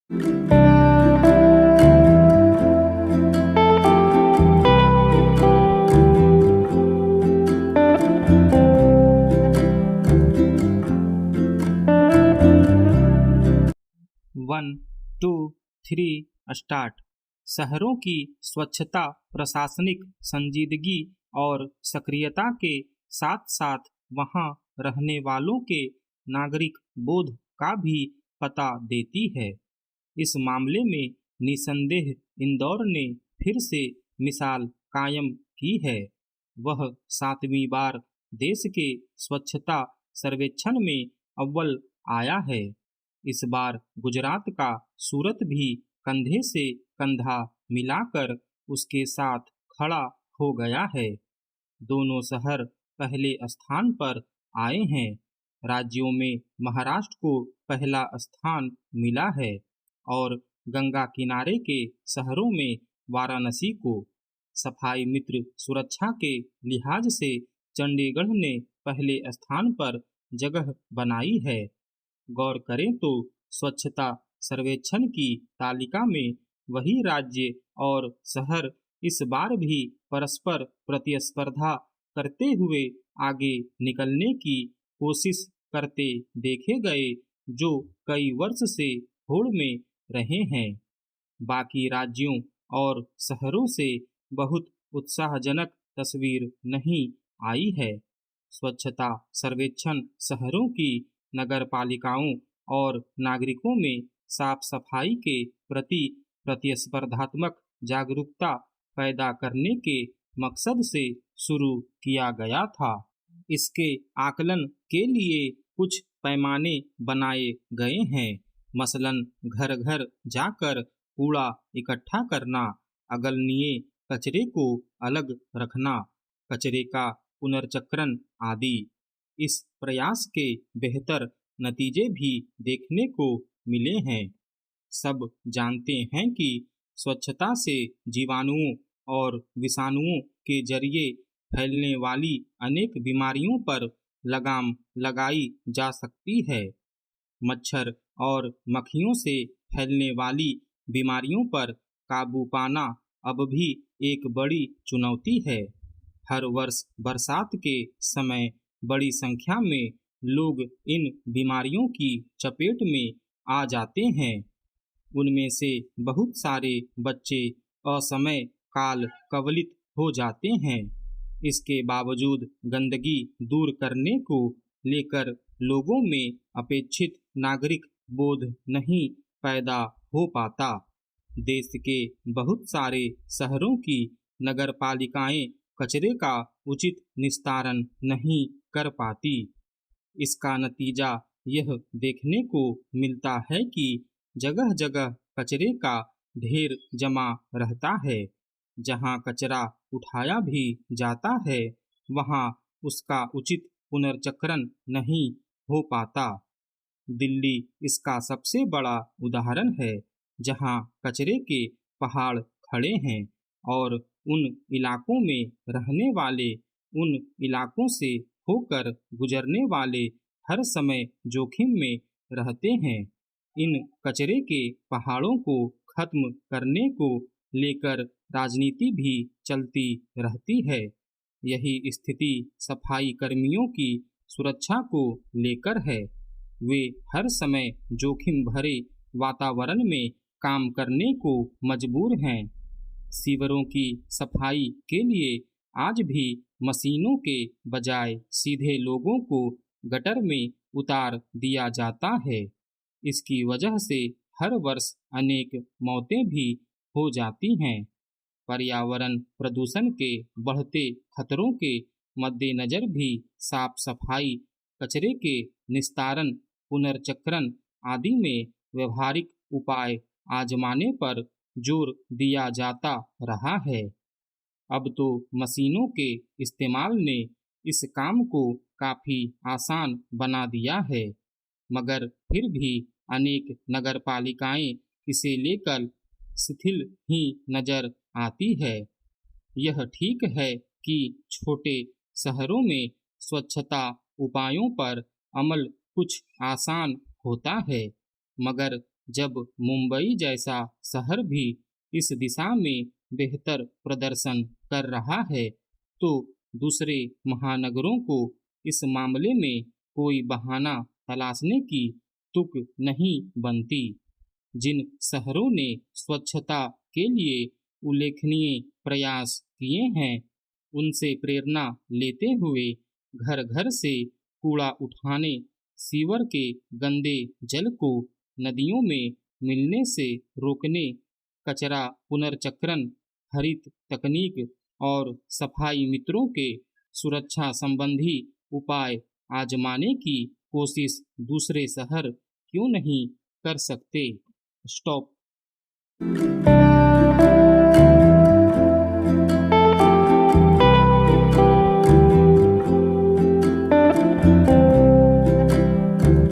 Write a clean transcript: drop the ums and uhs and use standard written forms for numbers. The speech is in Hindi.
One two three start. शहरों की स्वच्छता प्रशासनिक संजीदगी और सक्रियता के साथ साथ वहां रहने वालों के नागरिक बोध का भी पता देती है। इस मामले में निसंदेह इंदौर ने फिर से मिसाल कायम की है। वह 7वीं बार देश के स्वच्छता सर्वेक्षण में अव्वल आया है। इस बार गुजरात का सूरत भी कंधे से कंधा मिलाकर उसके साथ खड़ा हो गया है। दोनों शहर पहले स्थान पर आए हैं। राज्यों में महाराष्ट्र को पहला स्थान मिला है और गंगा किनारे के शहरों में वाराणसी को। सफाई मित्र सुरक्षा के लिहाज से चंडीगढ़ ने पहले स्थान पर जगह बनाई है। गौर करें तो स्वच्छता सर्वेक्षण की तालिका में वही राज्य और शहर इस बार भी परस्पर प्रतिस्पर्धा करते हुए आगे निकलने की कोशिश करते देखे गए, जो कई वर्ष से होड़ में रहे हैं। बाकी राज्यों और शहरों से बहुत उत्साहजनक तस्वीर नहीं आई है। स्वच्छता सर्वेक्षण शहरों की नगरपालिकाओं और नागरिकों में साफ सफाई के प्रति प्रतिस्पर्धात्मक जागरूकता पैदा करने के मकसद से शुरू किया गया था। इसके आकलन के लिए कुछ पैमाने बनाए गए हैं। मसलन घर घर जाकर कूड़ा इकट्ठा करना, अगलनीय कचरे को अलग रखना, कचरे का पुनर्चक्रण आदि। इस प्रयास के बेहतर नतीजे भी देखने को मिले हैं। सब जानते हैं कि स्वच्छता से जीवाणुओं और विषाणुओं के जरिए फैलने वाली अनेक बीमारियों पर लगाम लगाई जा सकती है। मच्छर और मक्खियों से फैलने वाली बीमारियों पर काबू पाना अब भी एक बड़ी चुनौती है। हर वर्ष बरसात के समय बड़ी संख्या में लोग इन बीमारियों की चपेट में आ जाते हैं। उनमें से बहुत सारे बच्चे असमय काल कवलित हो जाते हैं। इसके बावजूद गंदगी दूर करने को लेकर लोगों में अपेक्षित नागरिक बोध नहीं पैदा हो पाता। देश के बहुत सारे शहरों की नगरपालिकाएं कचरे का उचित निस्तारण नहीं कर पाती। इसका नतीजा यह देखने को मिलता है कि जगह जगह कचरे का ढेर जमा रहता है। जहां कचरा उठाया भी जाता है, वहां उसका उचित पुनर्चक्रण नहीं हो पाता। दिल्ली इसका सबसे बड़ा उदाहरण है, जहां कचरे के पहाड़ खड़े हैं और उन इलाकों में रहने वाले, उन इलाकों से होकर गुजरने वाले हर समय जोखिम में रहते हैं। इन कचरे के पहाड़ों को खत्म करने को लेकर राजनीति भी चलती रहती है। यही स्थिति सफाई कर्मियों की सुरक्षा को लेकर है। वे हर समय जोखिम भरे वातावरण में काम करने को मजबूर हैं। सीवरों की सफाई के लिए आज भी मशीनों के बजाय सीधे लोगों को गटर में उतार दिया जाता है। इसकी वजह से हर वर्ष अनेक मौतें भी हो जाती हैं। पर्यावरण प्रदूषण के बढ़ते खतरों के मद्देनजर भी साफ सफाई, कचरे के निस्तारण, पुनर्चक्रण आदि में व्यवहारिक उपाय आजमाने पर जोर दिया जाता रहा है। अब तो मशीनों के इस्तेमाल ने इस काम को काफी आसान बना दिया है, मगर फिर भी अनेक नगरपालिकाएं इसे लेकर शिथिल ही नजर आती है। यह ठीक है कि छोटे शहरों में स्वच्छता उपायों पर अमल कुछ आसान होता है, मगर जब मुंबई जैसा शहर भी इस दिशा में बेहतर प्रदर्शन कर रहा है, तो दूसरे महानगरों को इस मामले में कोई बहाना तलाशने की तुक नहीं बनती। जिन शहरों ने स्वच्छता के लिए उल्लेखनीय प्रयास किए हैं, उनसे प्रेरणा लेते हुए घर घर से कूड़ा उठाने, सीवर के गंदे जल को नदियों में मिलने से रोकने, कचरा पुनर्चक्रण, हरित तकनीक और सफाई मित्रों के सुरक्षा संबंधी उपाय आजमाने की कोशिश दूसरे शहर क्यों नहीं कर सकते। स्टॉप।